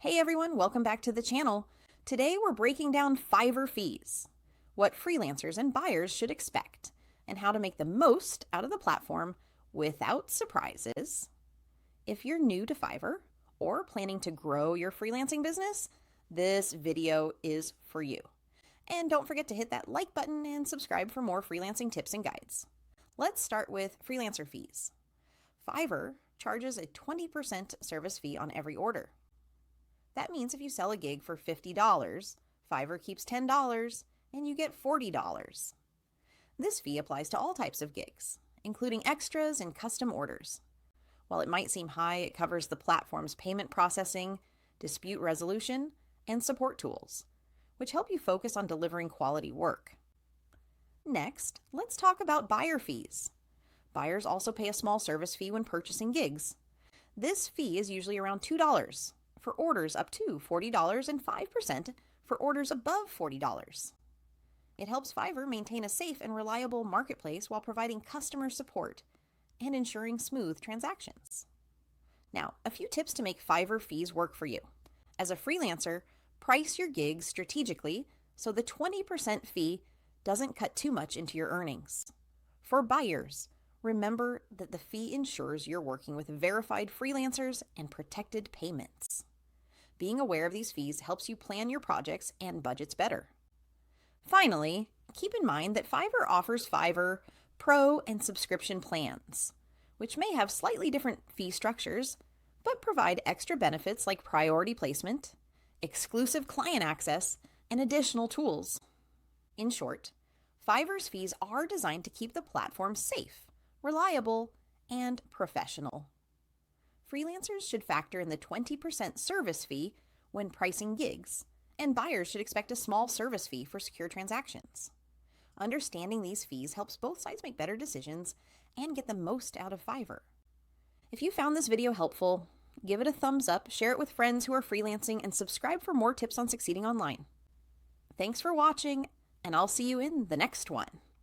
Hey everyone, welcome back to the channel. Today we're breaking down Fiverr fees, what freelancers and buyers should expect, and how to make the most out of the platform without surprises. If you're new to Fiverr or planning to grow your freelancing business, this video is for you. And don't forget to hit that like button and subscribe for more freelancing tips and guides. Let's start with freelancer fees. Fiverr charges a 20% service fee on every order. That means if you sell a gig for $50, Fiverr keeps $10 and you get $40. This fee applies to all types of gigs, including extras and custom orders. While it might seem high, it covers the platform's payment processing, dispute resolution, and support tools, which help you focus on delivering quality work. Next, let's talk about buyer fees. Buyers also pay a small service fee when purchasing gigs. This fee is usually around $2 for orders up to $40 and 5% for orders above $40. It helps Fiverr maintain a safe and reliable marketplace while providing customer support and ensuring smooth transactions. Now, a few tips to make Fiverr fees work for you. As a freelancer, price your gigs strategically so the 20% fee doesn't cut too much into your earnings. For buyers, remember that the fee ensures you're working with verified freelancers and protected payments. Being aware of these fees helps you plan your projects and budgets better. Finally, keep in mind that Fiverr offers Fiverr Pro and subscription plans, which may have slightly different fee structures, but provide extra benefits like priority placement, exclusive client access, and additional tools. In short, Fiverr's fees are designed to keep the platform safe, reliable, and professional. Freelancers should factor in the 20% service fee when pricing gigs, and buyers should expect a small service fee for secure transactions. Understanding these fees helps both sides make better decisions and get the most out of Fiverr. If you found this video helpful, give it a thumbs up, share it with friends who are freelancing, and subscribe for more tips on succeeding online. Thanks for watching, and I'll see you in the next one.